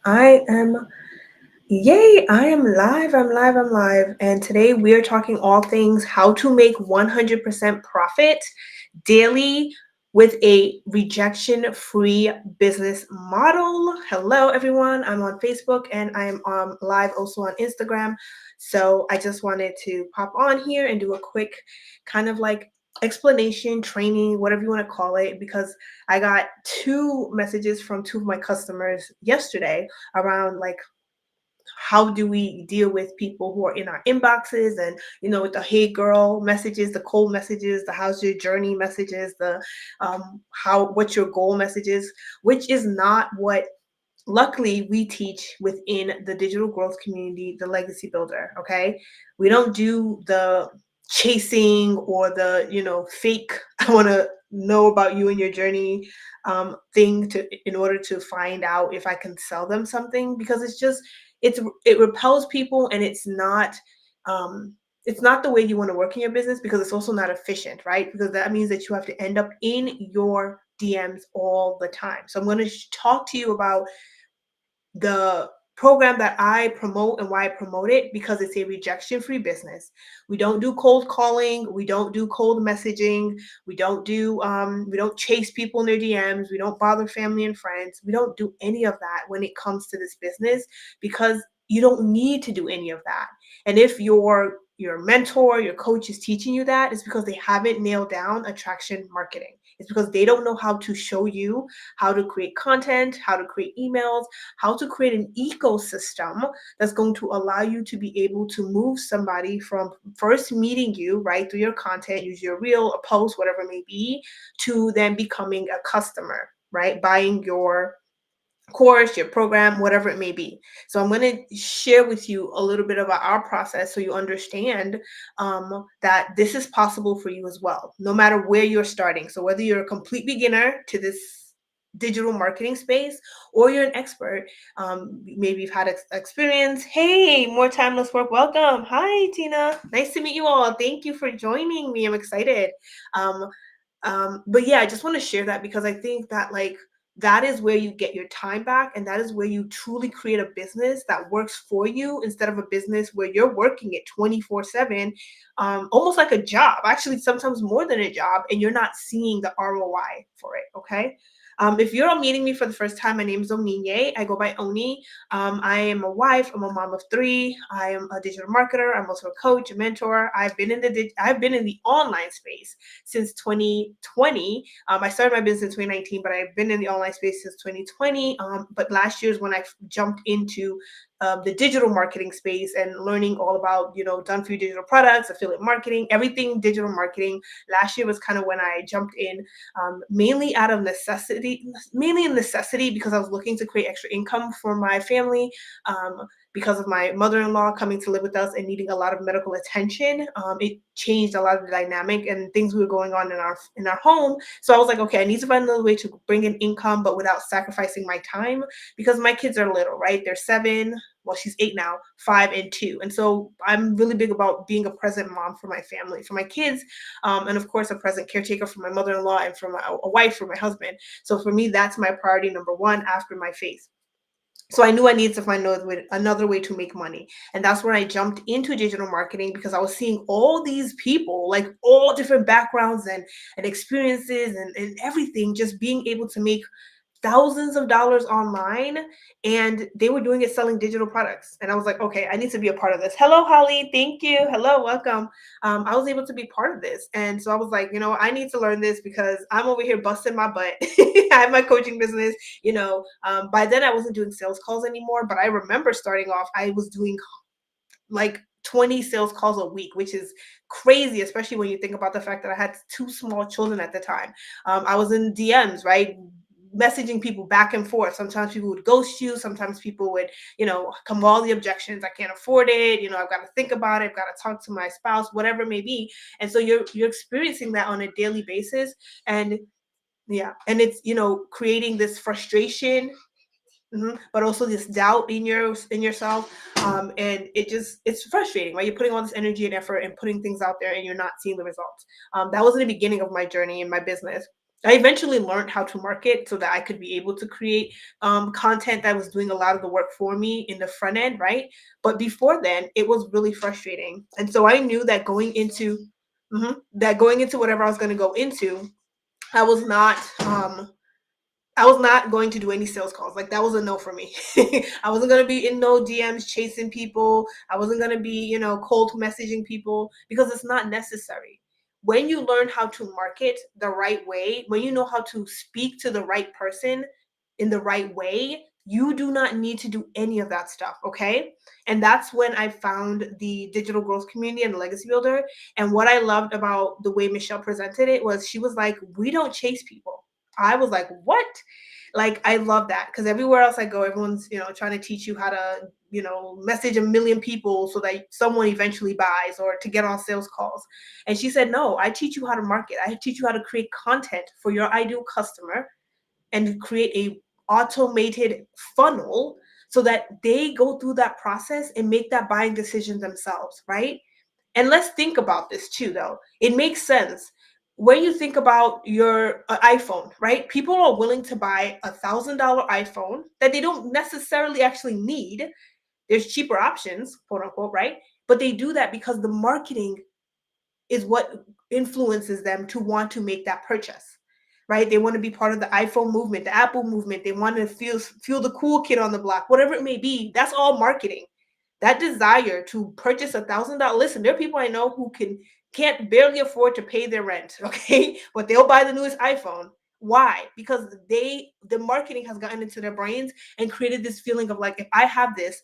I am, yay, I am live, I'm live. And today we are talking all things how to make 100% profit daily with a rejection free business model. Hello, everyone. I'm on Facebook and I'm live also on Instagram. So I just wanted to pop on here and do a quick kind of like explanation, training, whatever you want to call it, because I got two messages from two of my customers yesterday around like how do we deal with people who are in our inboxes and with the hey girl messages, the cold messages, the how's your journey messages, the how what's your goal messages, which is not what luckily we teach within the digital growth community, the legacy builder. Okay, we don't do the chasing or the fake I want to know about you and your journey thing to in order to find out if I can sell them something, because it repels people, and um it's not the way you want to work in your business, because it's also not efficient, right? Because that means that you have to end up in your DMs all the time. So I'm going to talk to you about the program that I promote and why I promote it, because it's a rejection free business. We don't do cold calling, we don't do cold messaging, we don't chase people in their DMs, we don't bother family and friends. We don't do any of that when it comes to this business, because you don't need to do any of that. And if your mentor, your coach is teaching you that, it's because they haven't nailed down attraction marketing. It's because they don't know how to show you how to create content, how to create emails, how to create an ecosystem that's going to allow you to be able to move somebody from first meeting you, right, through your content, use your reel, a post, whatever it may be, to then becoming a customer, right, buying your course, your program, whatever it may be. So I'm going to share with you a little bit about our process so you understand that this is possible for you as well, no matter where you're starting. So whether you're a complete beginner to this digital marketing space or you're an expert, maybe you've had experience. Hey, more timeless work. Welcome. Hi, Tina. Nice to meet you all. Thank you for joining me. I'm excited. Um, but yeah, I just want to share that because I think that that is where you get your time back, and that is where you truly create a business that works for you, instead of a business where you're working it 24/7, almost like a job, actually sometimes more than a job, and you're not seeing the ROI for it. Okay. If you're all meeting me for the first time, my name is Oninye. I go by Oni. I am a wife. I'm a mom of three. I am a digital marketer. I'm also a coach, a mentor. I've been in the online space since 2020. I started my business in 2019, but I've been in the online space since 2020. But last year is when I jumped into the digital marketing space and learning all about, done for you digital products, affiliate marketing, everything digital marketing. Last year was kind of when I jumped in, mainly out of necessity, mainly in necessity, because I was looking to create extra income for my family. Because of my mother-in-law coming to live with us and needing a lot of medical attention, it changed a lot of the dynamic and things we were going on in our home. So I was like, okay, I need to find another way to bring in income, but without sacrificing my time, because my kids are little, right? They're 7. Well, she's 8 now, 5 and 2. And so I'm really big about being a present mom for my family, for my kids, and of course, a present caretaker for my mother-in-law and for a wife, for my husband. So for me, that's my priority number one after my faith. So I knew I needed to find another way to make money. And that's when I jumped into digital marketing, because I was seeing all these people, like all different backgrounds and experiences and everything, just being able to make thousands of dollars online, and they were doing it selling digital products. And I was like, okay, I need to be a part of this. Hello, Holly. Thank you. Hello, welcome. I was able to be part of this. And so I was like, I need to learn this, because I'm over here busting my butt. I have my coaching business. By then I wasn't doing sales calls anymore, but I remember starting off, I was doing like 20 sales calls a week, which is crazy, especially when you think about the fact that I had two small children at the time. I was in DMs, right? Messaging people back and forth. Sometimes people would ghost you. Sometimes people would, come with all the objections. I can't afford it. I've got to think about it. I've got to talk to my spouse, whatever it may be. And so you're experiencing that on a daily basis. And yeah, and it's, creating this frustration. But also this doubt in yourself, and it's frustrating, right? You're putting all this energy and effort and putting things out there, and you're not seeing the results. That was in the beginning of my journey in my business. I eventually learned how to market so that I could be able to create content that was doing a lot of the work for me in the front end, right? But before then, it was really frustrating, and so I knew that going into whatever I was going to go into, I was not I was not going to do any sales calls. Like that was a no for me. I wasn't going to be in no DMs chasing people. I wasn't going to be, cold messaging people because it's not necessary. When you learn how to market the right way, when you know how to speak to the right person in the right way, you do not need to do any of that stuff, okay? And that's when I found the digital growth community and the legacy builder. And what I loved about the way Michelle presented it was she was like, we don't chase people. I was like, what? Like, I love that because everywhere else I go, everyone's, trying to teach you how to, message a million people so that someone eventually buys or to get on sales calls. And she said, no, I teach you how to market. I teach you how to create content for your ideal customer and create a automated funnel so that they go through that process and make that buying decision themselves, right? And let's think about this too, though. It makes sense. When you think about your iPhone, right? People are willing to buy $1,000 iPhone that they don't necessarily actually need. There's cheaper options, quote unquote, right? But they do that because the marketing is what influences them to want to make that purchase, right? They want to be part of the iPhone movement, the Apple movement. They want to feel the cool kid on the block, whatever it may be. That's all marketing. That desire to purchase $1,000. Listen, there are people I know who can't barely afford to pay their rent, okay, but they'll buy the newest iPhone. Why? Because the marketing has gotten into their brains and created this feeling of like, if I have this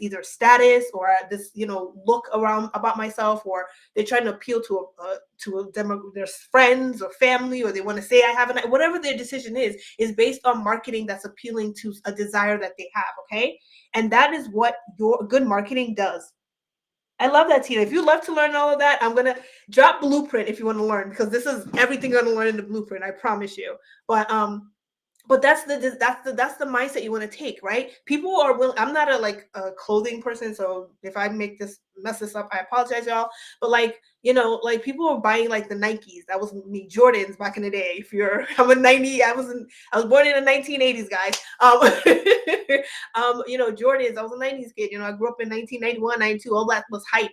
either status or this, look around about myself, or they're trying to appeal to a demo, their friends or family, or they want to say I have whatever their decision is based on marketing that's appealing to a desire that they have. Okay, and that is what your good marketing does. I love that, Tina. If you love to learn all of that, I'm gonna drop blueprint if you want to learn because this is everything you're gonna learn in the blueprint. I promise you. But that's the mindset you want to take, right? People are willing. I'm not a clothing person, so if I mess this up, I apologize, y'all. But like people are buying like the Nikes. That was me, Jordans back in the day. If you're, I'm a 90. I was born in the 1980s, guys. Jordans. I was a 90s kid. I grew up in 1991, 92. All that was hype.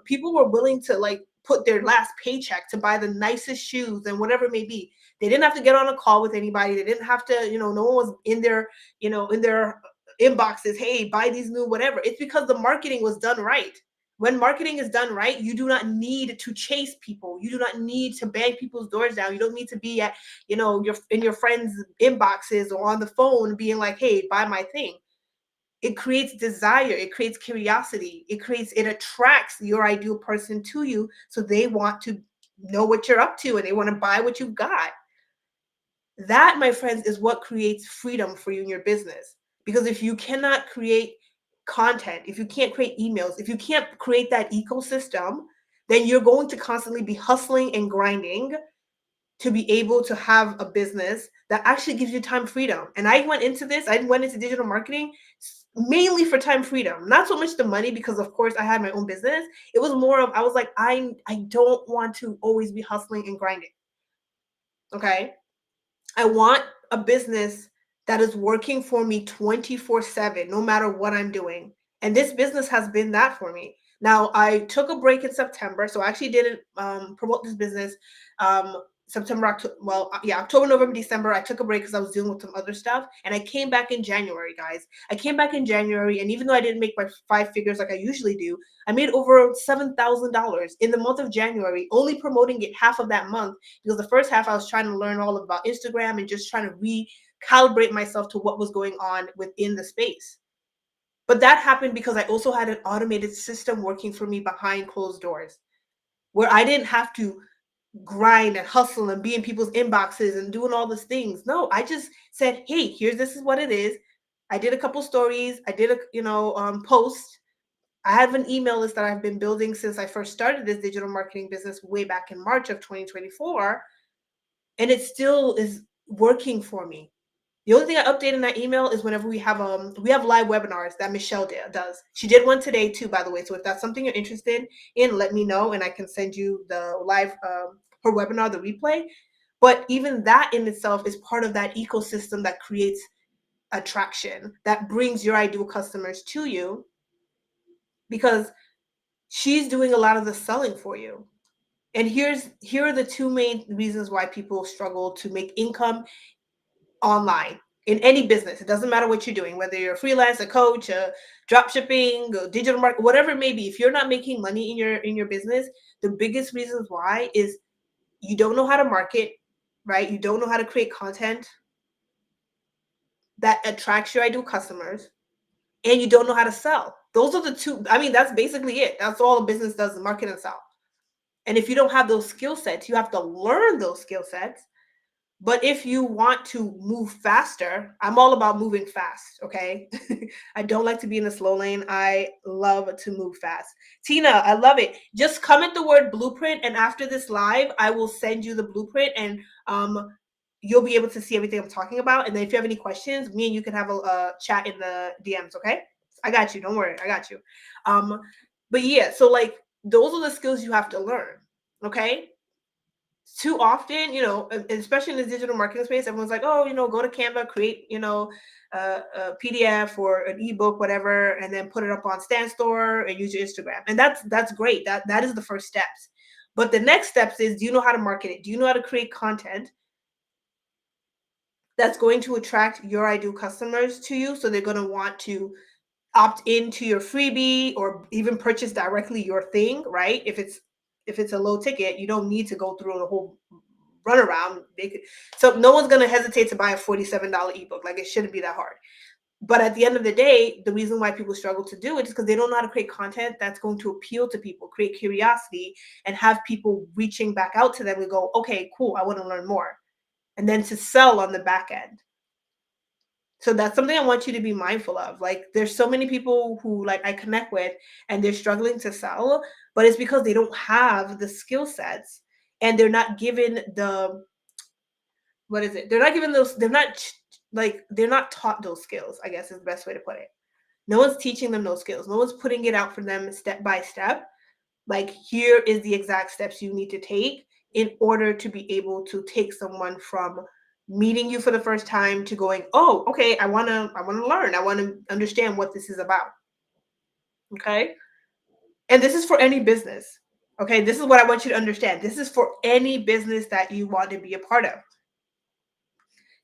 People were willing to like put their last paycheck to buy the nicest shoes and whatever it may be. They didn't have to get on a call with anybody. They didn't have to, no one was in their inboxes, hey, buy these new whatever. It's because the marketing was done right. When marketing is done right, you do not need to chase people. You do not need to bang people's doors down. You don't need to be at, your friends' inboxes or on the phone being like, hey, buy my thing. It creates desire, it creates curiosity, it attracts your ideal person to you, so they want to know what you're up to and they want to buy what you've got. That, my friends, is what creates freedom for you in your business. Because if you cannot create content, if you can't create emails, if you can't create that ecosystem, then you're going to constantly be hustling and grinding to be able to have a business that actually gives you time freedom. And I went into digital marketing mainly for time freedom, not so much the money, because of course I had my own business. It was more of, I was like, I don't want to always be hustling and grinding. Okay. I want a business that is working for me 24/7, no matter what I'm doing. And this business has been that for me. Now, I took a break in September, so I actually didn't promote this business. September, October, October, November, December, I took a break because I was dealing with some other stuff. And I came back in January, guys. I came back in January, and even though I didn't make my 5 figures like I usually do, I made over $7,000 in the month of January, only promoting it half of that month because the first half I was trying to learn all about Instagram and just trying to recalibrate myself to what was going on within the space. But that happened because I also had an automated system working for me behind closed doors where I didn't have to grind and hustle and be in people's inboxes and doing all these things. No, I just said, hey, this is what it is. I did a couple stories. I did a, post. I have an email list that I've been building since I first started this digital marketing business way back in March of 2024. And it still is working for me. The only thing I update in that email is whenever we have live webinars that Michelle does. She did one today too, by the way. So if that's something you're interested in, let me know and I can send you the live her webinar, the replay. But even that in itself is part of that ecosystem that creates attraction, that brings your ideal customers to you, because she's doing a lot of the selling for you. And here are the two main reasons why people struggle to make income online in any business. It doesn't matter what you're doing, whether you're a freelance, a coach, a drop shipping, a digital market, whatever it may be. If you're not making money in your business, the biggest reasons why is you don't know how to market, right? You don't know how to create content that attracts your ideal customers, and you don't know how to sell. Those are the two. I mean, that's basically it. That's all a business does, is market and sell. And if you don't have those skill sets, you have to learn those skill sets. But if you want to move faster, I'm all about moving fast, okay? I don't like to be in the slow lane. I love to move fast. Tina, I love it. Just comment the word blueprint, and after this live, I will send you the blueprint, and you'll be able to see everything I'm talking about. And then if you have any questions, me and you can have a chat in the DMs, okay? I got you. Don't worry. I got you. Um, but yeah, so like those are the skills you have to learn, okay? Too often, especially in the digital marketing space, everyone's like, oh, go to Canva, create, a PDF or an ebook, whatever, and then put it up on Stan Store and use your Instagram. And that's great. That is the first steps. But the next steps is, do you know how to market it? Do you know how to create content that's going to attract your ideal customers to you? So they're going to want to opt into your freebie or even purchase directly your thing, right? If it's a low ticket, you don't need to go through the whole runaround. So no one's gonna hesitate to buy a $47 ebook. Like, it shouldn't be that hard. But at the end of the day, the reason why people struggle to do it is because they don't know how to create content that's going to appeal to people, create curiosity, and have people reaching back out to them and go, okay, cool, I want to learn more. And then to sell on the back end. So that's something I want you to be mindful of. Like, there's so many people who like I connect with and they're struggling to sell, but it's because they don't have the skill sets, and they're not given the, what is it? They're not given those, they're not taught those skills, I guess is the best way to put it. No one's teaching them those skills. No one's putting it out for them step by step. Like, here is the exact steps you need to take in order to be able to take someone from meeting you for the first time to going, oh, okay, I want to learn. I want to understand what this is about. Okay? And this is for any business. Okay? This is what I want you to understand. This is for any business that you want to be a part of.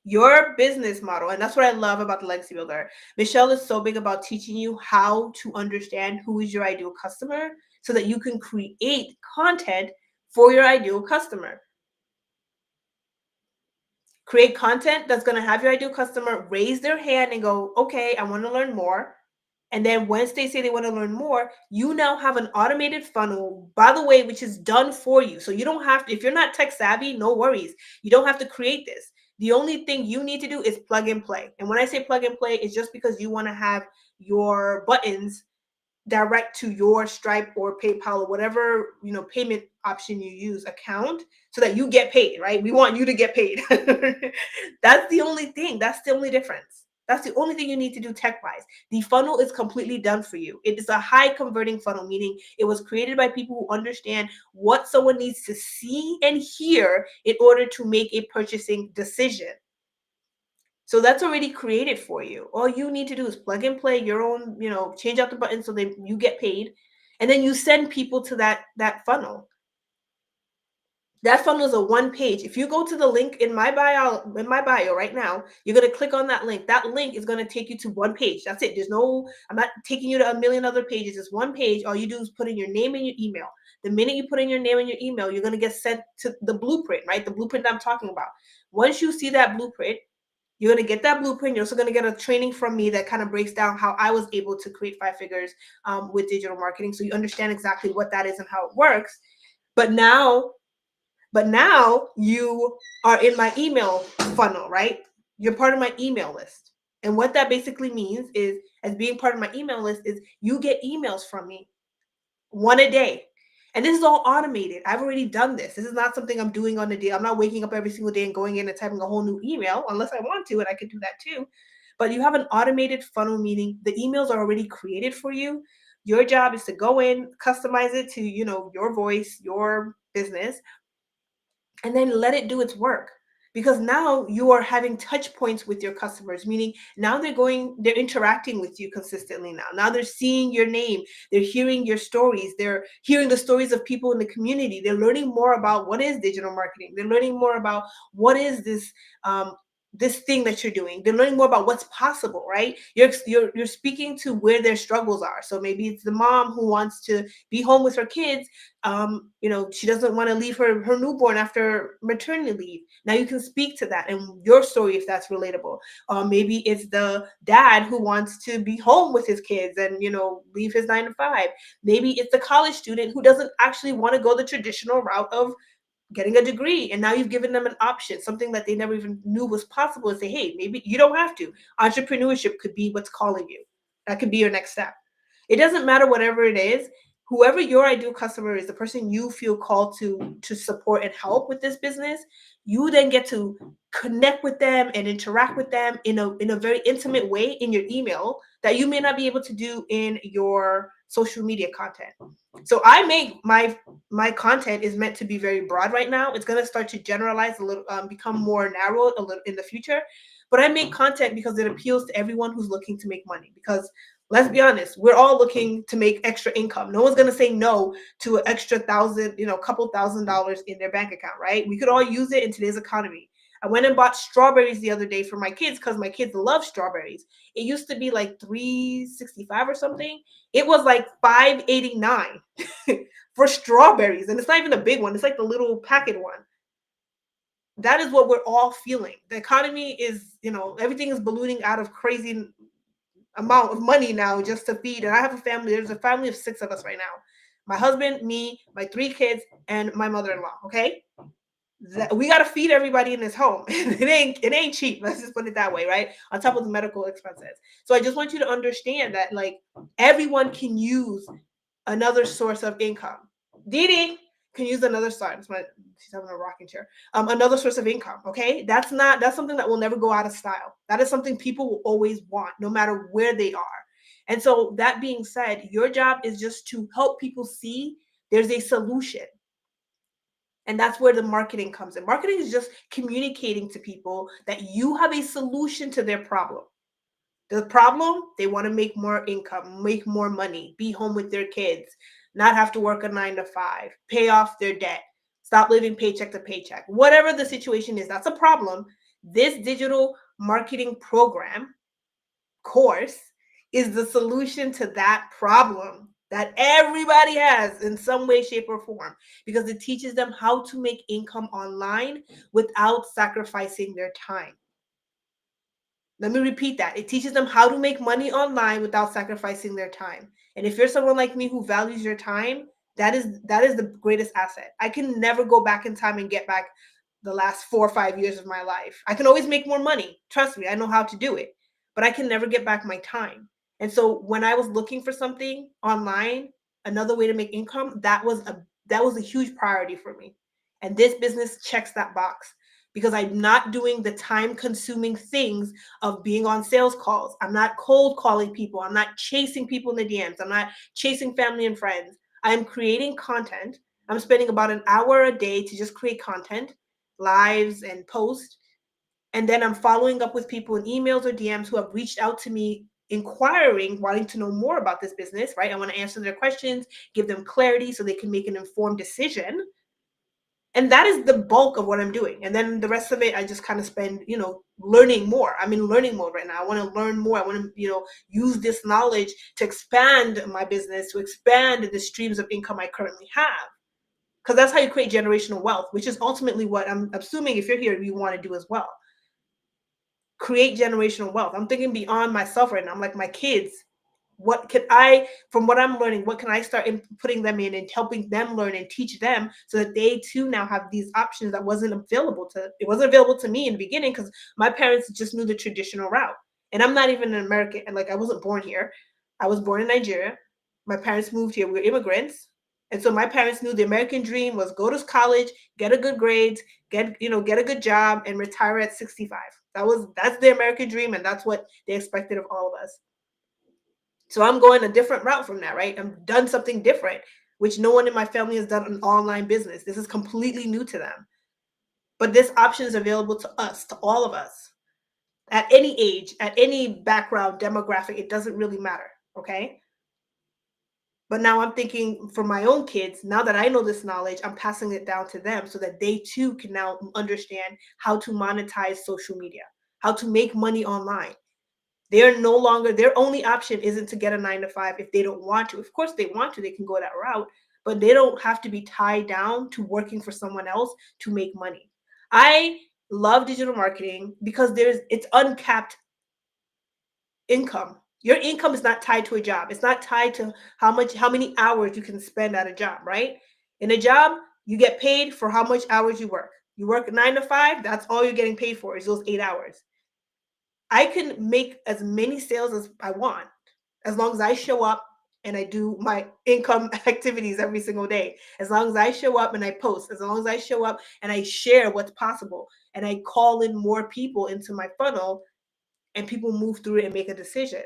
Your business model, and that's what I love about the Legacy Builder. Michelle is so big about teaching you how to understand who is your ideal customer so that you can create content for your ideal customer. Create content that's going to have your ideal customer raise their hand and go, okay, I want to learn more. And then once they say they want to learn more, you now have an automated funnel, by the way, which is done for you. So you don't have to, if you're not tech savvy, no worries. You don't have to create this. The only thing you need to do is plug and play. And when I say plug and play, it's just because you want to have your buttons direct to your Stripe or PayPal or whatever, payment option you use account, so that you get paid, right? We want you to get paid. That's the only thing. That's the only difference. That's the only thing you need to do tech-wise. The funnel is completely done for you. It is a high converting funnel, meaning it was created by people who understand what someone needs to see and hear in order to make a purchasing decision. So that's already created for you. All you need to do is plug and play your own, change out the button so that you get paid. And then you send people to that funnel. That funnel is a one page. If you go to the link in my bio right now, you're going to click on that link. That link is going to take you to one page. That's it. I'm not taking you to a million other pages. It's one page. All you do is put in your name and your email. The minute you put in your name and your email, you're going to get sent to the blueprint, right? The blueprint I'm talking about. Once you see that blueprint, you're going to get that blueprint. You're also going to get a training from me that kind of breaks down how I was able to create 5 figures with digital marketing. So you understand exactly what that is and how it works. But now you are in my email funnel, right? You're part of my email list. And what that basically means is, as being part of my email list, is you get emails from me, one a day. And this is all automated. I've already done this. This is not something I'm doing on the day. I'm not waking up every single day and going in and typing a whole new email, unless I want to, and I could do that too. But you have an automated funnel, meaning the emails are already created for you. Your job is to go in, customize it to, your voice, your business, and then let it do its work, because now you are having touch points with your customers, meaning now they're interacting with you consistently. Now they're seeing your name, they're hearing your stories, they're hearing the stories of people in the community, they're learning more about what is digital marketing, they're learning more about what is um, this thing that you're doing, they're learning more about what's possible, right? You're speaking to where their struggles are. So maybe it's the mom who wants to be home with her kids. She doesn't want to leave her newborn after maternity leave. Now you can speak to that and your story if that's relatable. Maybe it's the dad who wants to be home with his kids and leave his 9 to 5. Maybe it's the college student who doesn't actually want to go the traditional route of getting a degree, and now you've given them an option, something that they never even knew was possible, and say, hey, maybe you don't have to. Entrepreneurship could be what's calling you. That could be your next step. It doesn't matter, whatever it is. Whoever your ideal customer is, the person you feel called to support and help with this business, you then get to connect with them and interact with them in a very intimate way in your email that you may not be able to do in your social media content. So I make my content is meant to be very broad right now. It's going to start to generalize a little, become more narrow a little in the future. But I make content because it appeals to everyone who's looking to make money. Because let's be honest, we're all looking to make extra income. No one's going to say no to an extra thousand, couple $1,000s in their bank account, right? We could all use it in today's economy. I went and bought strawberries the other day for my kids because my kids love strawberries. It used to be like 365 or something. It was like 589 for strawberries, and it's not even a big one. It's like the little packet one. That is what we're all feeling. The economy is, everything is ballooning out of crazy amount of money now just to feed. And I have a family. There's a family of 6 of us right now. My husband, me, my 3 kids, and my mother-in-law. Okay, we got to feed everybody in this home. It ain't cheap. Let's just put it that way, right? On top of the medical expenses. So I just want you to understand that, like, everyone can use another source of income. Didi can use another side. She's having a rocking chair. Another source of income. Okay, that's something that will never go out of style. That is something people will always want, no matter where they are. And so, that being said, your job is just to help people see there's a solution. And that's where the marketing comes in. Marketing is just communicating to people that you have a solution to their problem. The problem, they want to make more income, make more money, be home with their kids, not have to work a 9 to 5, pay off their debt, stop living paycheck to paycheck. Whatever the situation is, that's a problem. This digital marketing program course is the solution to that problem that everybody has in some way, shape, or form, because it teaches them how to make income online without sacrificing their time. Let me repeat that. It teaches them how to make money online without sacrificing their time. And if you're someone like me who values your time, that is the greatest asset. I can never go back in time and get back the last 4 or 5 years of my life. I can always make more money. Trust me, I know how to do it. But I can never get back my time. And so when I was looking for something online, another way to make income, that was a huge priority for me. And this business checks that box, because I'm not doing the time consuming things of being on sales calls. I'm not cold calling people. I'm not chasing people in the DMs. I'm not chasing family and friends. I'm creating content. I'm spending about an hour a day to just create content, lives and posts. And then I'm following up with people in emails or DMs who have reached out to me inquiring, wanting to know more about this business, right? I want to answer their questions, give them clarity so they can make an informed decision. And that is the bulk of what I'm doing. And then the rest of it, I just kind of spend, learning more. I'm in learning mode right now. I want to learn more. I want to, use this knowledge to expand my business, to expand the streams of income I currently have. Because that's how you create generational wealth, which is ultimately what I'm assuming, if you're here, you want to do as well. Create generational wealth. I'm thinking beyond myself right now. I'm like, my kids, what can I, from what I'm learning, what can I start putting them in and helping them learn and teach them, so that they too now have these options that wasn't available to me in the beginning, because my parents just knew the traditional route. And I'm not even an American, and like, I wasn't born here. I was born in Nigeria. My parents moved here. We were immigrants. And so my parents knew the American dream was go to college, get a good grades, get a good job, and retire at 65. That's the American dream, and that's what they expected of all of us. So I'm going a different route from that, right? I'm done something different, which no one in my family has done, an online business. This is completely new to them. But this option is available to us, to all of us, at any age, at any background, demographic. It doesn't really matter. Okay. But now I'm thinking for my own kids, now that I know this knowledge, I'm passing it down to them so that they too can now understand how to monetize social media, how to make money online. They're no longer, their only option isn't to get a 9 to 5 if they don't want to. Of course, they want to, they can go that route, but they don't have to be tied down to working for someone else to make money. I love digital marketing because it's uncapped income. Your income is not tied to a job. It's not tied to how many hours you can spend at a job, right? In a job, you get paid for how much hours you work. You work 9 to 5, that's all you're getting paid for is those 8 hours. I can make as many sales as I want as long as I show up and I do my income activities every single day. As long as I show up and I post, as long as I show up and I share what's possible and I call in more people into my funnel and people move through it and make a decision.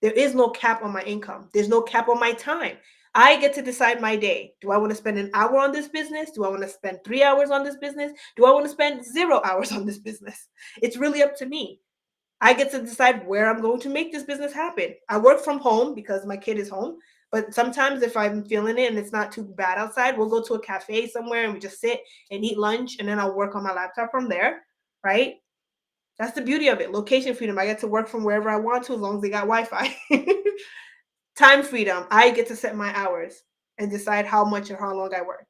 There is no cap on my income. There's no cap on my time. I get to decide my day. Do I want to spend an hour on this business? Do I want to spend 3 hours on this business? Do I want to spend 0 hours on this business? It's really up to me. I get to decide where I'm going to make this business happen. I work from home because my kid is home. But sometimes if I'm feeling it and it's not too bad outside, we'll go to a cafe somewhere and we just sit and eat lunch and then I'll work on my laptop from there, right? That's the beauty of it. Location freedom. I get to work from wherever I want to as long as they got Wi-Fi. Time freedom. I get to set my hours and decide how much or how long I work.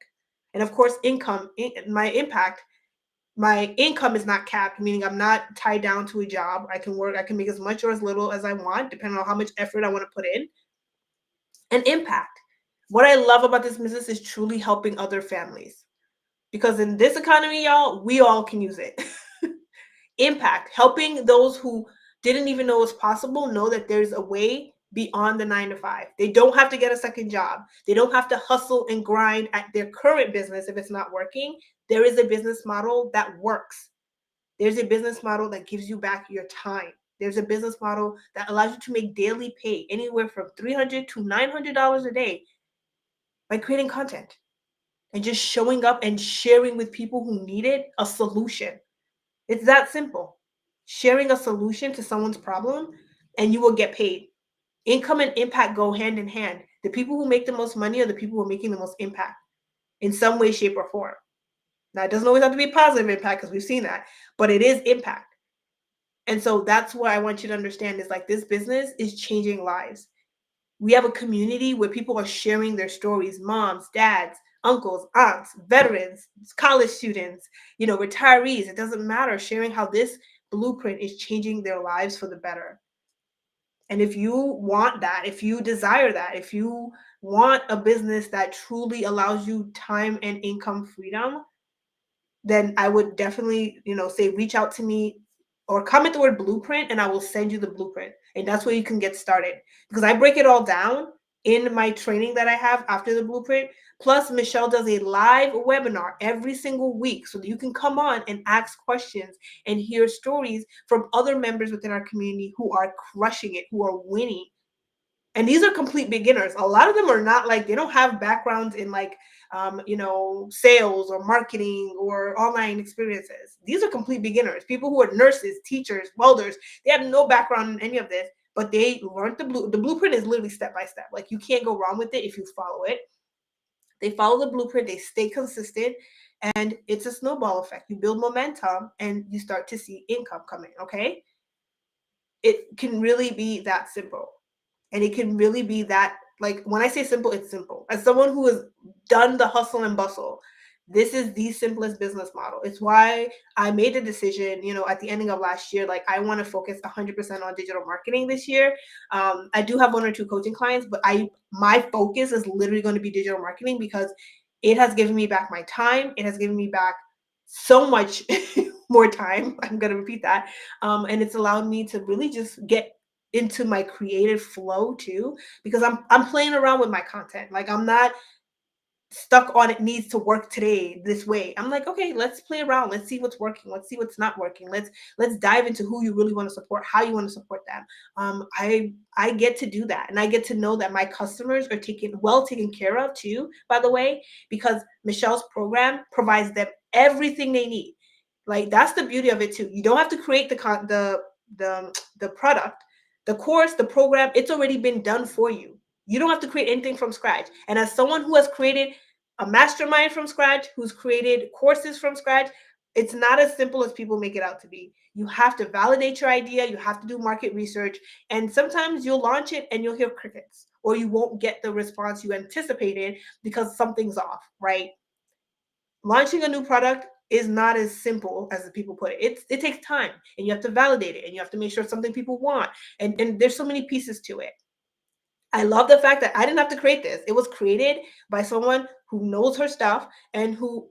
And of course, income, my impact, my income is not capped, meaning I'm not tied down to a job. I can work, I can make as much or as little as I want, depending on how much effort I want to put in. And impact. What I love about this business is truly helping other families. Because in this economy, y'all, we all can use it. Impact, helping those who didn't even know it was possible know that there's a way beyond the 9 to 5. They don't have to get a second job. They don't have to hustle and grind at their current business if it's not working. There is a business model that works. There's a business model that gives you back your time. There's a business model that allows you to make daily pay anywhere from $300 to $900 a day by creating content and just showing up and sharing with people who need it a solution. It's that simple. Sharing a solution to someone's problem and you will get paid. Income and impact go hand in hand. The people who make the most money are the people who are making the most impact in some way, shape, or form. Now, it doesn't always have to be positive impact because we've seen that, but it is impact. And so that's what I want you to understand is like this business is changing lives. We have a community where people are sharing their stories, moms, dads, uncles, aunts, veterans, college students, retirees. It doesn't matter, sharing how this blueprint is changing their lives for the better. And if you want that, if you desire that, if you want a business that truly allows you time and income freedom, then I would definitely, say reach out to me or comment the word blueprint and I will send you the blueprint. And that's where you can get started because I break it all down in my training that I have after the blueprint. Plus, Michelle does a live webinar every single week so that you can come on and ask questions and hear stories from other members within our community who are crushing it, who are winning. And these are complete beginners. A lot of them are not like, they don't have backgrounds in like, sales or marketing or online experiences. These are complete beginners, people who are nurses, teachers, welders. They have no background in any of this, but they learned the blueprint is literally step by step. Like you can't go wrong with it if you follow it. They follow the blueprint, they stay consistent, and it's a snowball effect. You build momentum and you start to see income coming, okay? It can really be that simple. And it can really be that, like when I say simple, it's simple. As someone who has done the hustle and bustle, this is the simplest business model. It's why I made the decision, at the ending of last year, like I want to focus 100% on digital marketing this year. I do have one or two coaching clients, but my focus is literally going to be digital marketing because it has given me back my time. It has given me back so much more time. I'm going to repeat that. And it's allowed me to really just get into my creative flow too, because I'm playing around with my content. Like I'm not stuck on it needs to work today this way. I'm like, okay, let's play around. Let's see what's working. Let's see what's not working. Let's dive into who you really want to support, how you want to support them. I get to do that, and I get to know that my customers are taken care of too. By the way, because Michelle's program provides them everything they need. Like, that's the beauty of it too. You don't have to create the product, the course, the program. It's already been done for you. You don't have to create anything from scratch. And as someone who has created a mastermind from scratch, who's created courses from scratch, it's not as simple as people make it out to be. You have to validate your idea, you have to do market research, and sometimes you'll launch it and you'll hear crickets, or you won't get the response you anticipated because something's off, right? Launching a new product is not as simple as the people put it. It takes time, and you have to validate it, and you have to make sure it's something people want. And there's so many pieces to it. I love the fact that I didn't have to create this. It was created by someone who knows her stuff, and who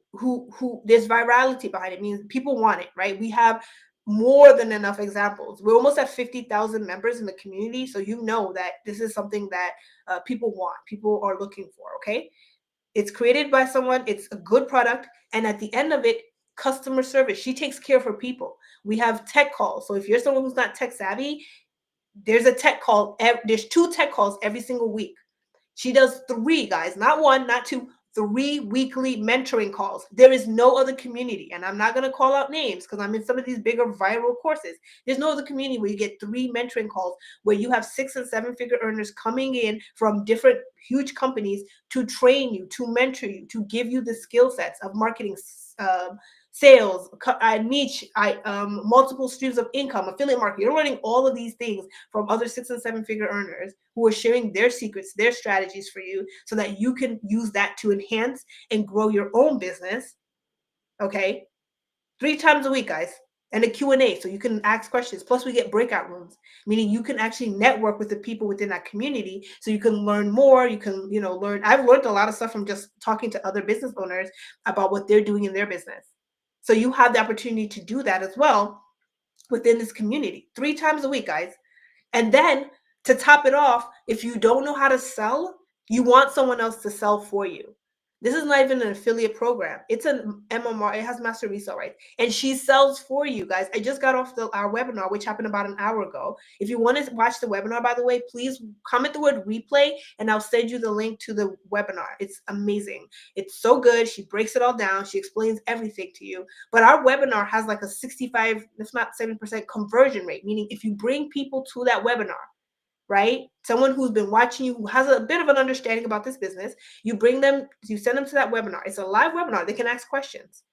there's virality behind it. It means people want it, right? We have more than enough examples. We're almost at 50,000 members in the community, so you know that this is something that people want, people are looking for. Okay, it's created by someone, it's a good product, and at the end of it, customer service. She takes care of her people. We have tech calls. So if you're someone who's not tech savvy, there's a tech call. There's 2 tech calls every single week. She does 3, guys, not 1, not 2, 3 weekly mentoring calls. There is no other community, and I'm not going to call out names because I'm in some of these bigger viral courses. There's no other community where you get 3 mentoring calls where you have 6 and 7 figure earners coming in from different huge companies to train you, to mentor you, to give you the skill sets of marketing, um, sales, niche, multiple streams of income, affiliate marketing. You're learning all of these things from other 6 and 7 figure earners who are sharing their secrets, their strategies for you, so that you can use that to enhance and grow your own business. Okay, 3 times a week, guys, and a Q&A, so you can ask questions. Plus, we get breakout rooms, meaning you can actually network with the people within that community, so you can learn more. You can, learn. I've learned a lot of stuff from just talking to other business owners about what they're doing in their business. So you have the opportunity to do that as well within this community 3 times a week, guys. And then to top it off, if you don't know how to sell, you want someone else to sell for you. This is not even an affiliate program. It's an MMR. It has master resale rights. And she sells for you, guys. I just got off our webinar, which happened about an hour ago. If you want to watch the webinar, by the way, please comment the word replay and I'll send you the link to the webinar. It's amazing. It's so good. She breaks it all down. She explains everything to you. But our webinar has like a 65, if not 70% conversion rate, meaning if you bring people to that webinar, right? Someone who's been watching you, who has a bit of an understanding about this business, you bring them, you send them to that webinar. It's a live webinar. They can ask questions.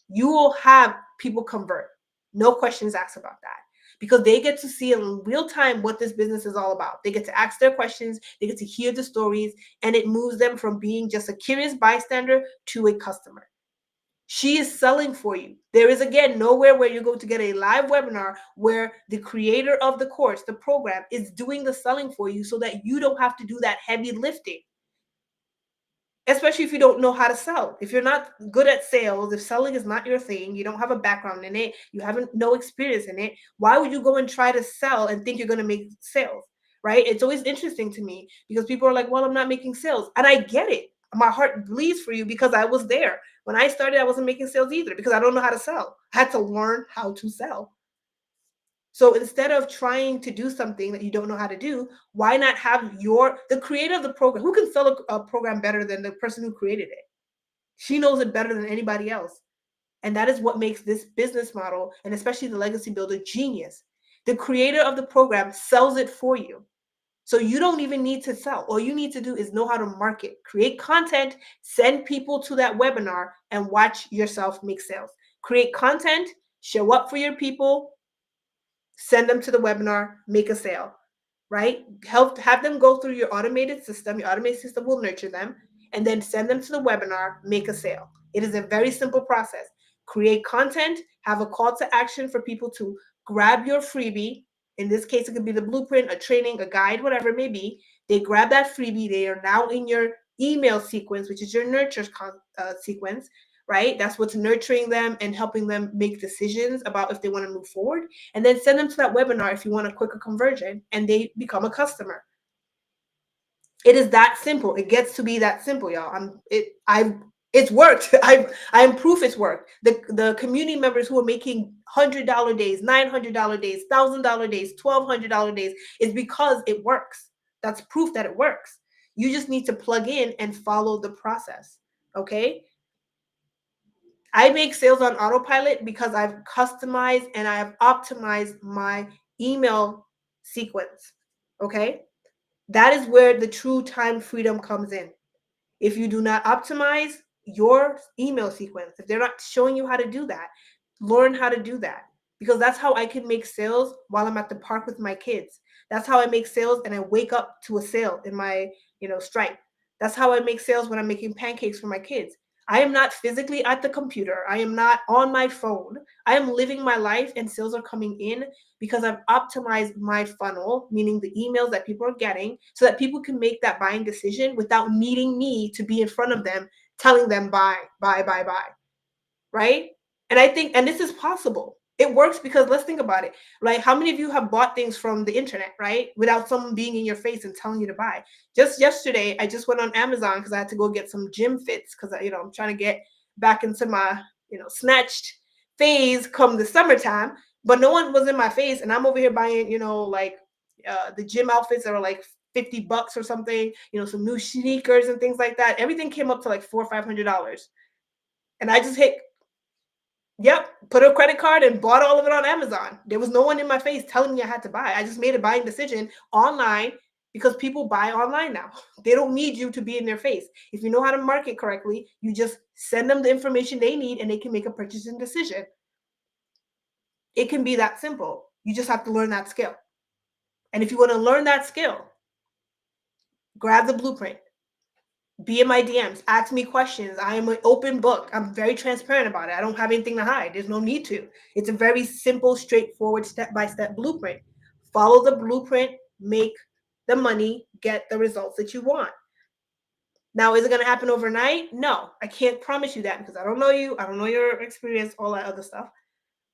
You will have people convert. No questions asked about that, because they get to see in real time what this business is all about. They get to ask their questions. They get to hear the stories, and it moves them from being just a curious bystander to a customer. She is selling for you. There is, again, nowhere where you're going to get a live webinar where the creator of the course, the program, is doing the selling for you, so that you don't have to do that heavy lifting, especially if you don't know how to sell. If you're not good at sales, if selling is not your thing, you don't have a background in it, you haven't no experience in it, why would you go and try to sell and think you're going to make sales, right? It's always interesting to me because people are like, well, I'm not making sales. And I get it. My heart bleeds for you because I was there. When I started, I wasn't making sales either because I don't know how to sell. I had to learn how to sell. So instead of trying to do something that you don't know how to do, why not have the creator of the program? Who can sell a program better than the person who created it? She knows it better than anybody else. And that is what makes this business model, and especially the legacy builder, genius. The creator of the program sells it for you. So you don't even need to sell. All you need to do is know how to market, create content, send people to that webinar, and watch yourself make sales. Create content, show up for your people, send them to the webinar, make a sale, right? Have them go through your automated system. Your automated system will nurture them, and then send them to the webinar, make a sale. It is a very simple process. Create content, have a call to action for people to grab your freebie. In this case, it could be the blueprint, a training, a guide, whatever it may be. They grab that freebie. They are now in your email sequence, which is your nurture sequence, right? That's what's nurturing them and helping them make decisions about if they want to move forward. And then send them to that webinar if you want a quicker conversion, and they become a customer. It is that simple. It gets to be that simple, y'all. It's worked. I'm proof it's worked. The community members who are making $100 days, $900 days, $1,000 days, $1,200 days is because it works. That's proof that it works. You just need to plug in and follow the process. Okay. I make sales on autopilot because I've customized and I have optimized my email sequence. Okay. That is where the true time freedom comes in. If you do not optimize your email sequence, if they're not showing you how to do that, learn how to do that, because that's how I can make sales while I'm at the park with my kids. That's how I make sales and I wake up to a sale in my, Stripe. That's how I make sales when I'm making pancakes for my kids. I am not physically at the computer. I am not on my phone. I am living my life and sales are coming in because I've optimized my funnel, meaning the emails that people are getting, so that people can make that buying decision without needing me to be in front of them telling them buy, buy, buy, buy, right? And I think, and this is possible. It works because let's think about it. Like, how many of you have bought things from the internet, right? Without someone being in your face and telling you to buy. Just yesterday, I just went on Amazon because I had to go get some gym fits because I'm trying to get back into my, snatched phase come the summertime. But no one was in my face, and I'm over here buying, like the gym outfits that are like $50 or something. Some new sneakers and things like that. Everything came up to like $400 or $500, and I just hit. Yep, put a credit card and bought all of it on Amazon. There was no one in my face telling me I had to buy. I just made a buying decision online because people buy online now. They don't need you to be in their face. If you know how to market correctly, you just send them the information they need and they can make a purchasing decision. It can be that simple. You just have to learn that skill. And if you want to learn that skill, grab the blueprint. Be in my DMs, ask me questions. I am an open book. I'm very transparent about it. I don't have anything to hide. There's no need to. It's a very simple, straightforward, step-by-step blueprint. Follow the blueprint, make the money, get the results that you want. Now, is it going to happen overnight? No, I can't promise you that because I don't know you. I don't know your experience, all that other stuff.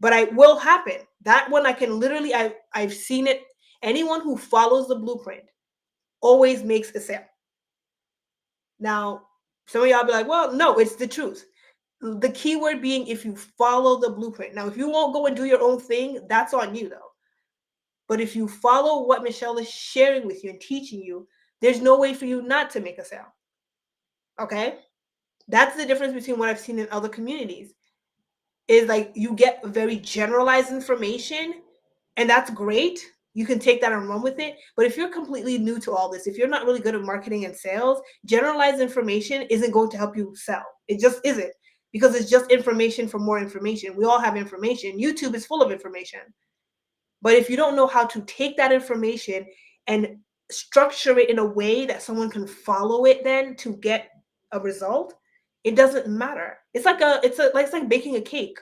But it will happen. That one I can literally, I've seen it. Anyone who follows the blueprint always makes a sale. Now, some of y'all be like, well, no, it's the truth. The key word being if you follow the blueprint. Now, if you won't go and do your own thing, that's on you though. But if you follow what Michelle is sharing with you and teaching you, there's no way for you not to make a sale. Okay? That's the difference between what I've seen in other communities. Is like you get very generalized information, and that's great. You can take that and run with it. But if you're completely new to all this, if you're not really good at marketing and sales, generalized information isn't going to help you sell. It just isn't, because it's just information for more information. We all have information. YouTube is full of information. But if you don't know how to take that information and structure it in a way that someone can follow it then to get a result, it doesn't matter. It's like baking a cake.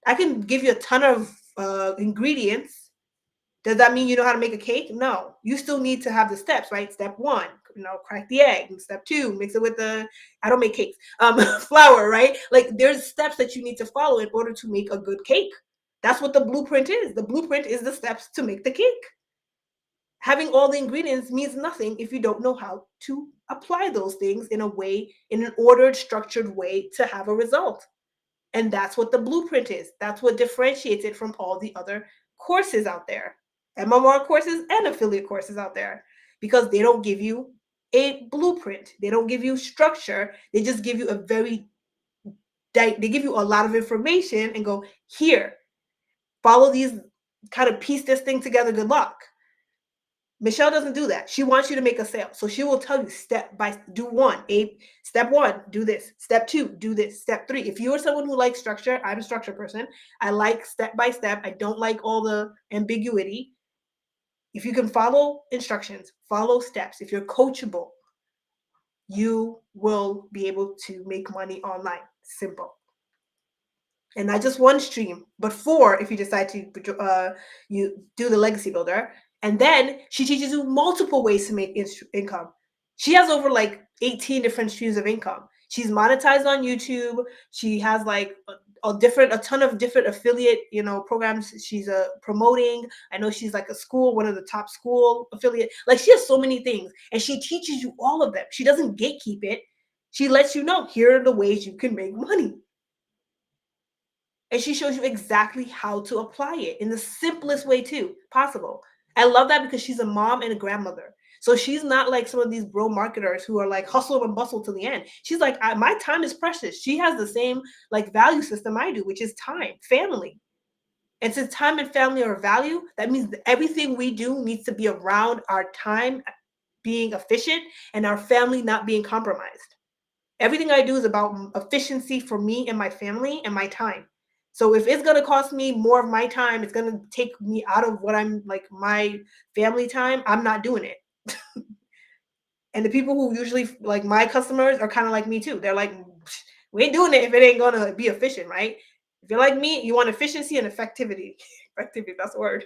I can give you a ton of ingredients. Does that mean you know how to make a cake? No. You still need to have the steps, right? Step one, crack the egg. And step two, mix it with I don't make cakes, flour, right? Like there's steps that you need to follow in order to make a good cake. That's what the blueprint is. The blueprint is the steps to make the cake. Having all the ingredients means nothing if you don't know how to apply those things in an ordered, structured way to have a result. And that's what the blueprint is. That's what differentiates it from all the other courses out there, MMR courses and affiliate courses out there, because they don't give you a blueprint. They don't give you structure. They just give you they give you a lot of information and go, here, follow these, kind of piece this thing together. Good luck. Michelle doesn't do that. She wants you to make a sale. So she will tell you step one, do this. Step two, do this. Step three. If you are someone who likes structure, I'm a structure person. I like step by step. I don't like all the ambiguity. If you can follow instructions, follow steps, if you're coachable, you will be able to make money online. Simple. And not just one stream, but four if you decide to you do the legacy builder. And then she teaches you multiple ways to make income. She has over like 18 different streams of income. She's monetized on YouTube. She has like a ton of different affiliate, programs she's promoting. I know she's like one of the top school affiliate. Like she has so many things, and she teaches you all of them. She doesn't gatekeep it. She lets you know here are the ways you can make money. And she shows you exactly how to apply it in the simplest way too possible. I love that because she's a mom and a grandmother. So she's not like some of these bro marketers who are like hustle and bustle to the end. She's like, my time is precious. She has the same like value system I do, which is time, family. And since time and family are value, that means that everything we do needs to be around our time being efficient and our family not being compromised. Everything I do is about efficiency for me and my family and my time. So if it's going to cost me more of my time, it's going to take me out of what I'm like my family time, I'm not doing it. And the people who usually like my customers are kind of like me too. They're like, we ain't doing it if it ain't going to be efficient, right? If you're like me, you want efficiency and effectivity. Effectivity, that's the word.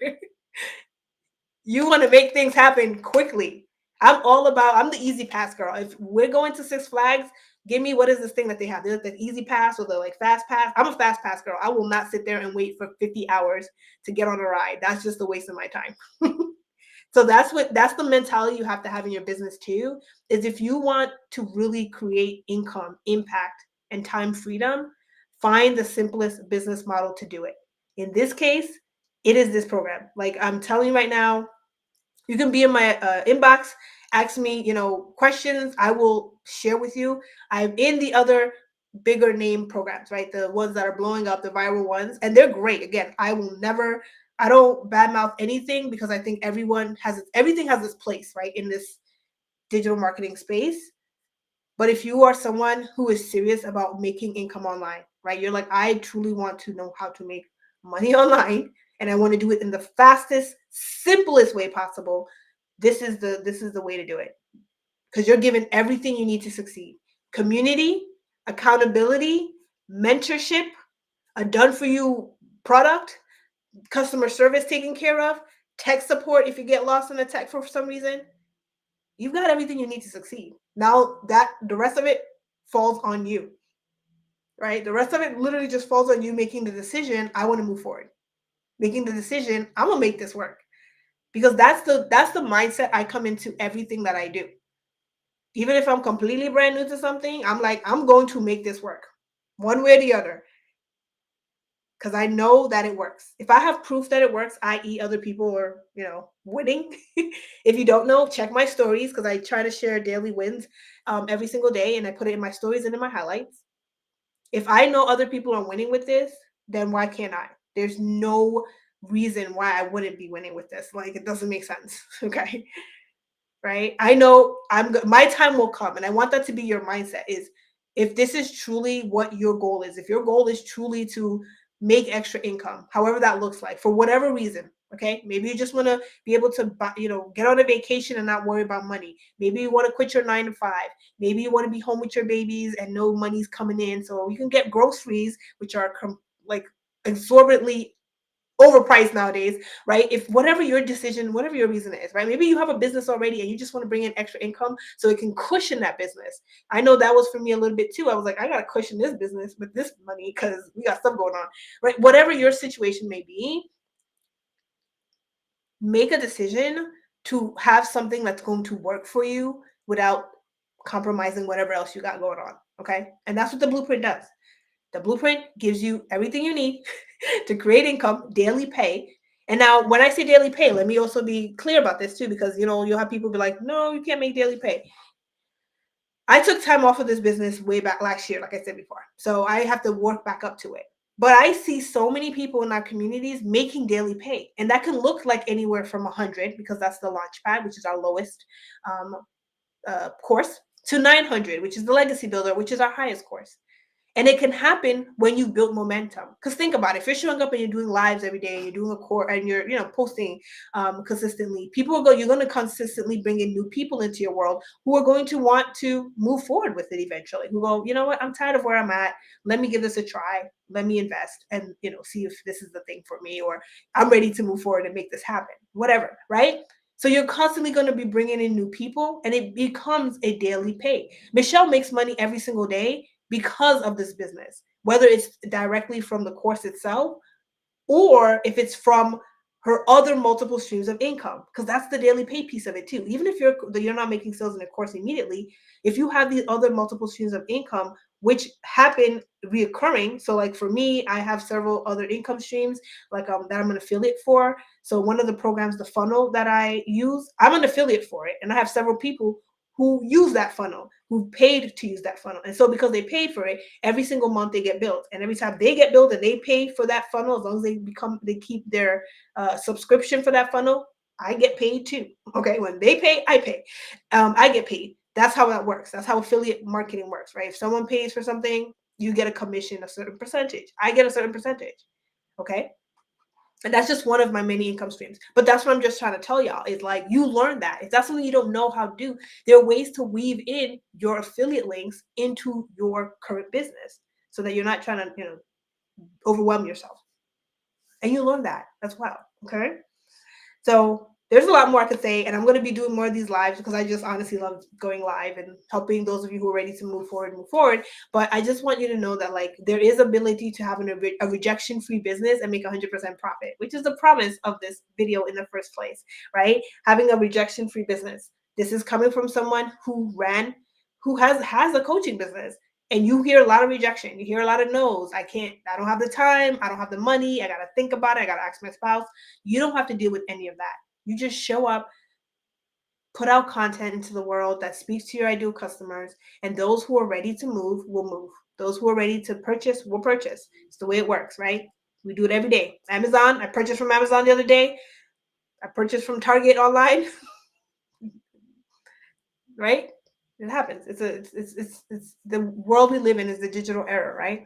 You want to make things happen quickly. I'm the easy pass girl. If we're going to Six Flags, give me what is this thing that they have? There's the easy pass or the like fast pass. I'm a fast pass girl. I will not sit there and wait for 50 hours to get on a ride. That's just a waste of my time. So that's the mentality you have to have in your business too, is if you want to really create income, impact, and time freedom, find the simplest business model to do it. In this case, it is this program. Like I'm telling you right now, you can be in my inbox, ask me, questions. I will share with you. I'm in the other bigger name programs, right? The ones that are blowing up, the viral ones, and they're great. Again, I don't badmouth anything because I think everything has its place, right, in this digital marketing space. But if you are someone who is serious about making income online, right? You're like, I truly want to know how to make money online and I want to do it in the fastest, simplest way possible. This is the way to do it. Because you're given everything you need to succeed. Community, accountability, mentorship, a done for you product, customer service taken care of, tech support if you get lost in the tech for some reason. You've got everything you need to succeed. Now that the rest of it falls on you, right? The rest of it literally just falls on you making the decision, I want to move forward. Making the decision, I'm gonna make this work. Because that's the mindset I come into everything that I do. Even if I'm completely brand new to something, I'm like, I'm going to make this work. One way or the other. Because I know that it works. If I have proof that it works, i.e., other people are, winning. If you don't know, check my stories because I try to share daily wins every single day, and I put it in my stories and in my highlights. If I know other people are winning with this, then why can't I? There's no reason why I wouldn't be winning with this. Like it doesn't make sense. Okay. Right? I know my time will come, and I want that to be your mindset is if this is truly what your goal is, if your goal is truly to make extra income, however that looks like, for whatever reason, okay? Maybe you just want to be able to buy, get on a vacation and not worry about money. Maybe you want to quit your 9 to 5. Maybe you want to be home with your babies and no money's coming in, so you can get groceries, which are like exorbitantly overpriced nowadays, right? If whatever your decision, whatever your reason is, right? Maybe you have a business already and you just want to bring in extra income so it can cushion that business. I know that was for me a little bit too. I was like, I got to cushion this business with this money because we got stuff going on, right? Whatever your situation may be, make a decision to have something that's going to work for you without compromising whatever else you got going on, okay? And that's what the blueprint does. The blueprint gives you everything you need to create income, daily pay. And now, when I say daily pay, let me also be clear about this too, because you'll have people be like, "No, you can't make daily pay." I took time off of this business way back last year, like I said before, so I have to work back up to it. But I see so many people in our communities making daily pay, and that can look like anywhere from 100 because that's the Launchpad, which is our lowest um, course, to 900, which is the Legacy Builder, which is our highest course. And it can happen when you build momentum. Because think about it, if you're showing up and you're doing lives every day, you're doing a core and you're, posting consistently, you're going to consistently bring in new people into your world who are going to want to move forward with it eventually. Who go, you know what, I'm tired of where I'm at. Let me give this a try. Let me invest and, see if this is the thing for me, or I'm ready to move forward and make this happen, whatever, right? So you're constantly going to be bringing in new people and it becomes a daily pay. Michelle makes money every single day because of this business, whether it's directly from the course itself or if it's from her other multiple streams of income, because that's the daily pay piece of it too. Even if you're not making sales in a course immediately, if you have these other multiple streams of income, which happen reoccurring. So like for me, I have several other income streams like that I'm an affiliate for. So one of the programs, the funnel that I use, I'm an affiliate for it, and I have several people who use that funnel, who paid to use that funnel. And so because they paid for it, every single month they get billed. And every time they get billed and they pay for that funnel, as long as they keep their subscription for that funnel, I get paid too. Okay, when they pay, I pay. I get paid. That's how that works. That's how affiliate marketing works, right? If someone pays for something, you get a commission, a certain percentage. I get a certain percentage. Okay. And that's just one of my many income streams. But that's what I'm just trying to tell y'all is like you learn that. If that's something you don't know how to do, there are ways to weave in your affiliate links into your current business so that you're not trying to, overwhelm yourself. And you learn that as well. Okay. So there's a lot more I could say, and I'm going to be doing more of these lives because I just honestly love going live and helping those of you who are ready to move forward, move forward. But I just want you to know that like there is ability to have a rejection-free business and make 100% profit, which is the promise of this video in the first place, right? Having a rejection-free business. This is coming from someone who has a coaching business. And you hear a lot of rejection. You hear a lot of no's. I don't have the time. I don't have the money. I got to think about it. I got to ask my spouse. You don't have to deal with any of that. You just show up, put out content into the world that speaks to your ideal customers, and those who are ready to move will move. Those who are ready to purchase will purchase. It's the way it works, right? We do it every day. Amazon, I purchased from Amazon the other day. I purchased from Target online, right? It happens. It's the world we live in is the digital era, right?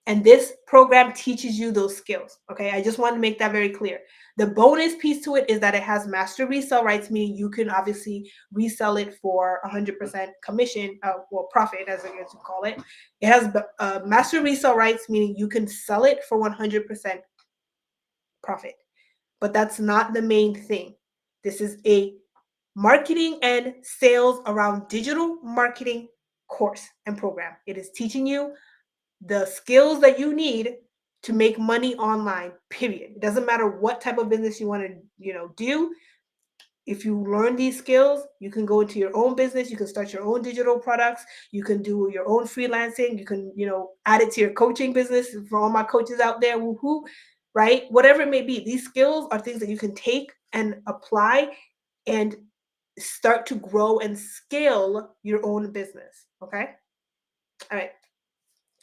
And this program teaches you those skills. Okay. I just want to make that very clear. The bonus piece to it is that it has master resale rights, meaning you can obviously resell it for 100% commission, profit, as you call it. It has master resale rights, meaning you can sell it for 100% profit. But that's not the main thing. This is a marketing and sales around digital marketing course and program. It is teaching you the skills that you need to make money online, period. It doesn't matter what type of business you want to, do. If you learn these skills, you can go into your own business, you can start your own digital products, you can do your own freelancing, you can, add it to your coaching business for all my coaches out there, woohoo, right? Whatever it may be, these skills are things that you can take and apply and start to grow and scale your own business. Okay. All right.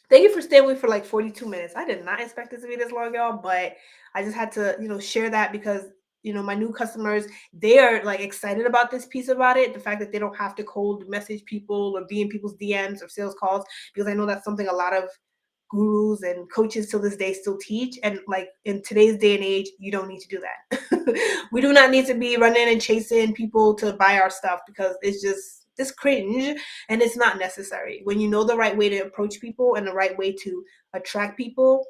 Thank you for staying with me for like 42 minutes. I did not expect this to be this long, y'all, but I just had to, share that because, my new customers, they are like excited about this piece about it. The fact that they don't have to cold message people or be in people's DMs or sales calls, because I know that's something a lot of gurus and coaches till this day still teach. And like in today's day and age, you don't need to do that. We do not need to be running and chasing people to buy our stuff because it's cringe and it's not necessary. When you know the right way to approach people and the right way to attract people,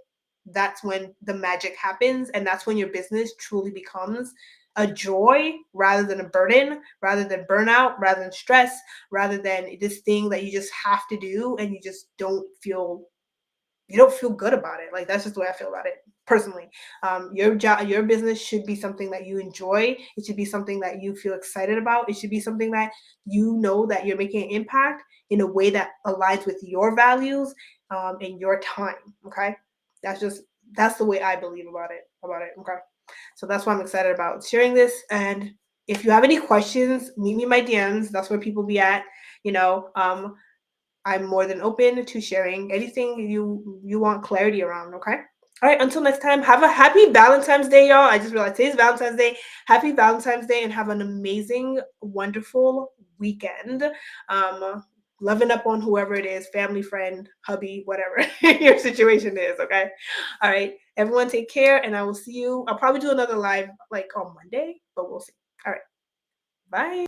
that's when the magic happens. And that's when your business truly becomes a joy rather than a burden, rather than burnout, rather than stress, rather than this thing that you just have to do and you don't feel good about it. Like that's just the way I feel about it personally. Your job, your business should be something that you enjoy. It should be something that you feel excited about. It should be something that you know that you're making an impact in a way that aligns with your values and your time. Okay, that's the way I believe about it. Okay, so that's why I'm excited about sharing this. And if you have any questions, meet me in my DMs. That's where people be at. You know, I'm more than open to sharing anything you want clarity around, okay? All right, until next time, have a happy Valentine's Day, y'all. I just realized today's Valentine's Day. Happy Valentine's Day and have an amazing, wonderful weekend. Loving up on whoever it is, family, friend, hubby, whatever your situation is, okay? All right, everyone take care and I will see you. I'll probably do another live like on Monday, but we'll see. All right, bye.